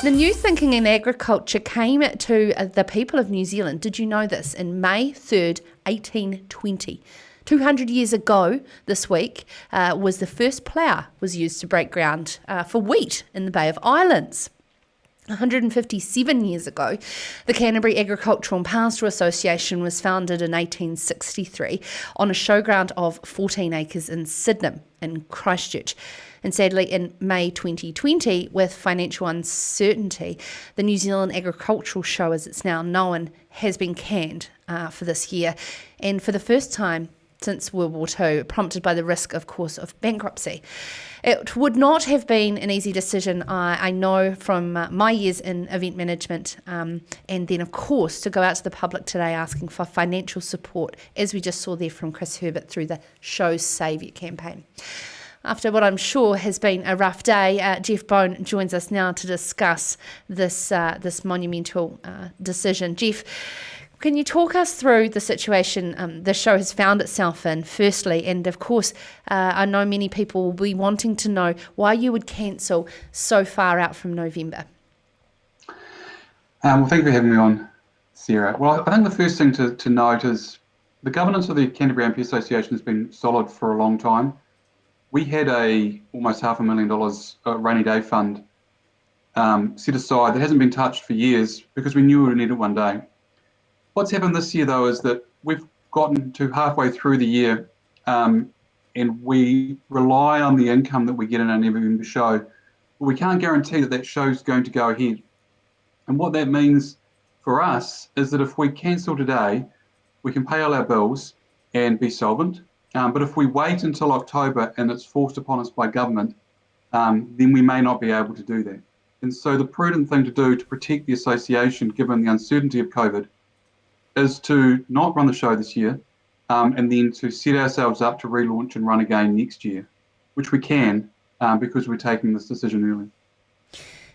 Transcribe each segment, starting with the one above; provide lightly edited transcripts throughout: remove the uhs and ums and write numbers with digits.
The new thinking in agriculture came to the people of New Zealand. Did you know this? In May 3rd, 1820. 200 years ago this week was the first plough was used to break ground for wheat in the Bay of Islands. 157 years ago, the Canterbury Agricultural and Pastoral Association was founded in 1863 on a showground of 14 acres in Sydenham in Christchurch. And sadly, in May 2020, with financial uncertainty, the New Zealand Agricultural Show, as it's now known, has been canned for this year. And for the first time since World War II, prompted by the risk, of course, of bankruptcy. It would not have been an easy decision, I know from my years in event management, and then, of course, to go out to the public today asking for financial support, as we just saw there from Chris Herbert through the Show's Saviour campaign. After what I'm sure has been a rough day, Geoff Bone joins us now to discuss this monumental decision. Geoff, can you talk us through the situation the show has found itself in, firstly, and of course, I know many people will be wanting to know why you would cancel so far out from November. Well, thank you for having me on, Sarah. Well, I think the first thing to note is the governance of the Canterbury A P Association has been solid for a long time. We had almost $500,000 rainy day fund set aside that hasn't been touched for years because we knew we would need it one day. What's happened this year, though, is that we've gotten to halfway through the year and we rely on the income that we get in our November show, but we can't guarantee that that show's going to go ahead. And what that means for us is that if we cancel today, we can pay all our bills and be solvent. But if we wait until October and it's forced upon us by government, then we may not be able to do that. And so the prudent thing to do to protect the association, given the uncertainty of COVID, is to not run the show this year and then to set ourselves up to relaunch and run again next year, which we can because we're taking this decision early.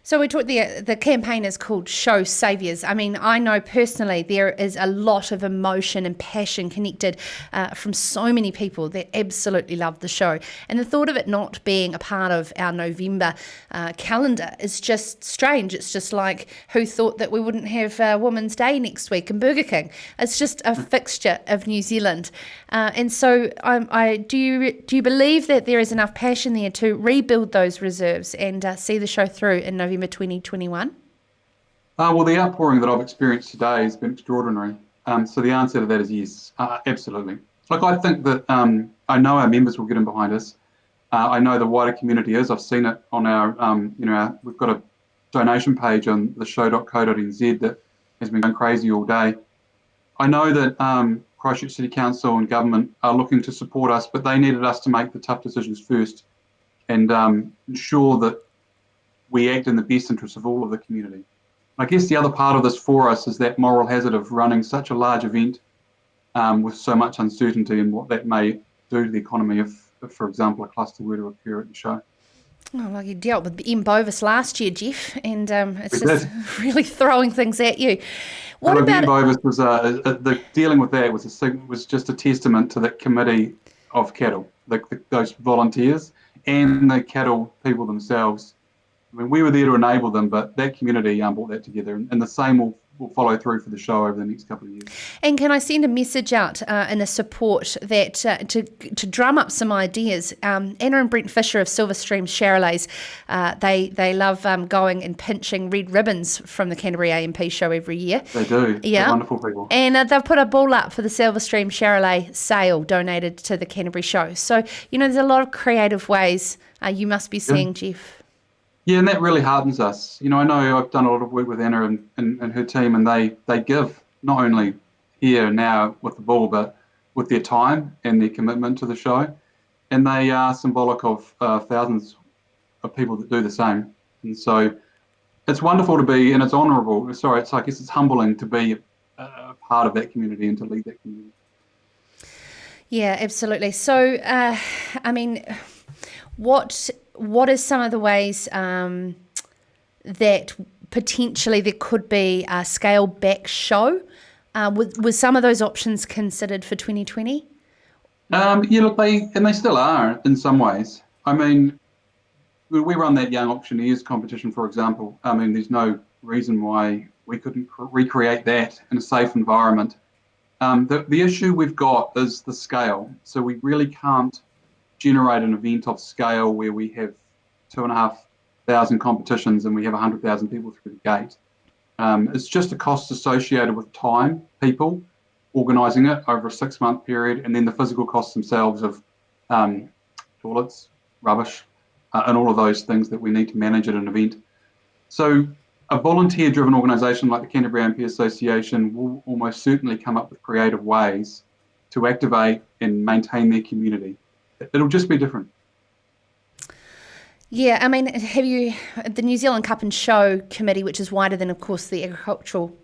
So we talked, the campaign is called Show Saviours. I mean, I know personally there is a lot of emotion and passion connected from so many people that absolutely love the show. And the thought of it not being a part of our November calendar is just strange. It's just like, who thought that we wouldn't have Women's Day next week in Burger King? It's just a fixture of New Zealand. And so do you believe that there is enough passion there to rebuild those reserves and see the show through in November 2021? Well, the outpouring that I've experienced today has been extraordinary. So the answer to that is yes, absolutely. Like, I think that I know our members will get in behind us. I know the wider community is. I've seen it on our, we've got a donation page on the show.co.nz that has been going crazy all day. I know that Christchurch City Council and government are looking to support us, but they needed us to make the tough decisions first and ensure that we act in the best interest of all of the community. I guess the other part of this for us is that moral hazard of running such a large event with so much uncertainty and what that may do to the economy if, for example, a cluster were to occur at the show. Oh, well, you dealt with M. bovis last year, Geoff, and it's just really throwing things at you. What about M. bovis was the dealing with that was just a testament to that committee of cattle, those volunteers and the cattle people themselves. I mean, we were there to enable them, but that community brought that together, and the same will follow through for the show over the next couple of years. And can I send a message out in a support that to drum up some ideas? Anna and Brent Fisher of Silverstream Charolais, they love going and pinching red ribbons from the Canterbury A P Show every year. They do. Yeah, they're wonderful people. And they've put a ball up for the Silverstream Charolais sale donated to the Canterbury Show. So there's a lot of creative ways you must be seeing, Geoff. Yeah, and that really heartens us. I know I've done a lot of work with Anna and her team, and they give not only here now with the ball, but with their time and their commitment to the show. And they are symbolic of thousands of people that do the same. And so it's wonderful to be, and it's honourable. Sorry, I guess it's humbling to be a part of that community and to lead that community. Yeah, absolutely. So, what is some of the ways that potentially there could be a scale-back show? Was some of those options considered for 2020? Yeah, look, they still are in some ways. I mean, we run that young auctioneers competition, for example. I mean, there's no reason why we couldn't recreate that in a safe environment. The issue we've got is the scale. So we really can't generate an event of scale where we have 2,500 competitions and we have 100,000 people through the gate. It's just a cost associated with time, people, organising it over a 6-month period, and then the physical costs themselves of toilets, rubbish, and all of those things that we need to manage at an event. So a volunteer-driven organisation like the Canterbury A P Association will almost certainly come up with creative ways to activate and maintain their community. It'll just be different. Yeah, I mean, the New Zealand Cup and Show Committee, which is wider than, of course, the Agricultural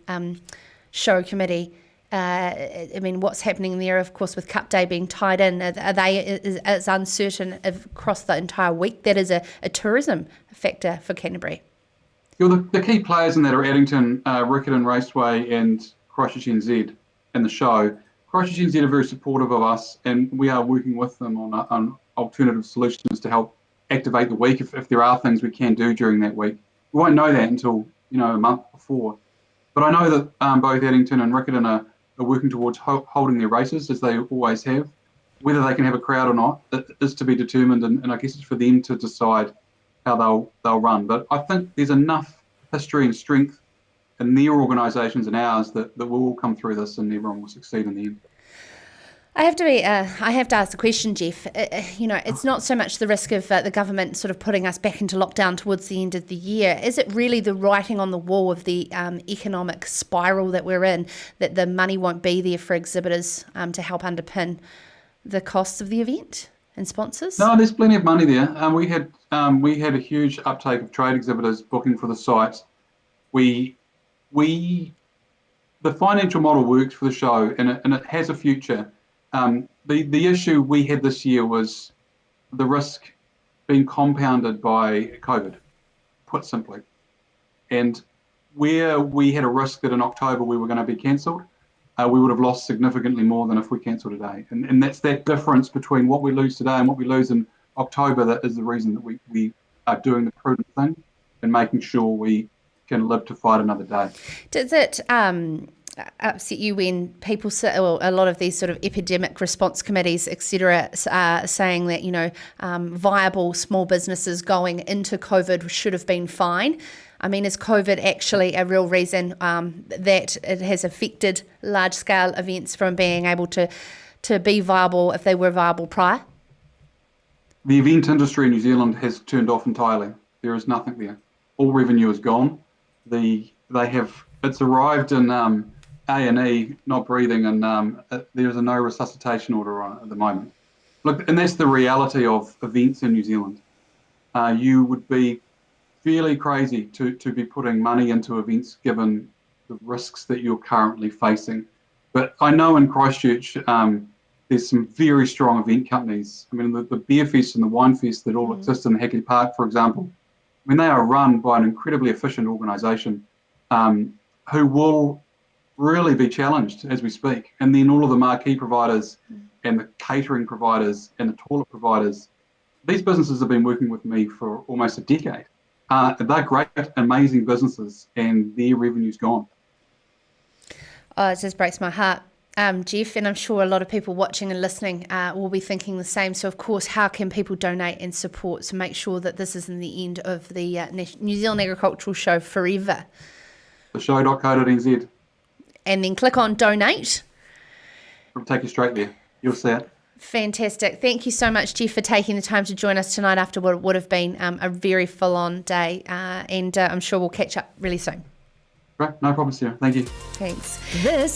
Show Committee, I mean, what's happening there, of course, with Cup Day being tied in, are they as uncertain across the entire week? That is a tourism factor for Canterbury. The key players in that are Addington, Riccarton Raceway and Christchurch NZ in the show. Christchurch NZ are very supportive of us, and we are working with them on alternative solutions to help activate the week if there are things we can do during that week. We won't know that until a month before. But I know that both Addington and Riccarton are working towards holding their races as they always have. Whether they can have a crowd or not is to be determined, and I guess it's for them to decide how they'll run. But I think there's enough history and strength in their organisations and ours that we'll all come through this and everyone will succeed in the end. I have to ask the question, Geoff. It's not so much the risk of the government sort of putting us back into lockdown towards the end of the year. Is it really the writing on the wall of the economic spiral that we're in, that the money won't be there for exhibitors to help underpin the costs of the event and sponsors? No, there's plenty of money there. We had a huge uptake of trade exhibitors booking for the site. The financial model works for the show, and it has a future. The issue we had this year was the risk being compounded by COVID, put simply. And where we had a risk that in October we were going to be cancelled, we would have lost significantly more than if we cancelled today. And that's that difference between what we lose today and what we lose in October that is the reason that we are doing the prudent thing and making sure we can live to fight another day. Does it upset you when people say, well, a lot of these sort of epidemic response committees, etc., are saying that, viable small businesses going into COVID should have been fine? I mean, is COVID actually a real reason that it has affected large-scale events from being able to be viable if they were viable prior? The event industry in New Zealand has turned off entirely. There is nothing there. All revenue is gone. It's arrived in A&E, not breathing, and there's a no resuscitation order on it at the moment. Look, and that's the reality of events in New Zealand. You would be fairly crazy to be putting money into events given the risks that you're currently facing. But I know in Christchurch, there's some very strong event companies. I mean, the Beer Fest and the Wine Fest that all exist in Hackley Park, for example, I mean, they are run by an incredibly efficient organisation who will really be challenged as we speak. And then all of the marquee providers and the catering providers and the toilet providers, these businesses have been working with me for almost a decade. They're great, amazing businesses, and their revenue's gone. Oh, it just breaks my heart, Geoff, and I'm sure a lot of people watching and listening will be thinking the same. So, of course, how can people donate and support to make sure that this isn't the end of the New Zealand Agricultural Show forever? theshow.co.nz. And then click on donate. It'll take you straight there. You'll see it. Fantastic. Thank you so much, Geoff, for taking the time to join us tonight after what would have been a very full-on day. And I'm sure we'll catch up really soon. Great. No problem, Sarah. Thank you. Thanks. This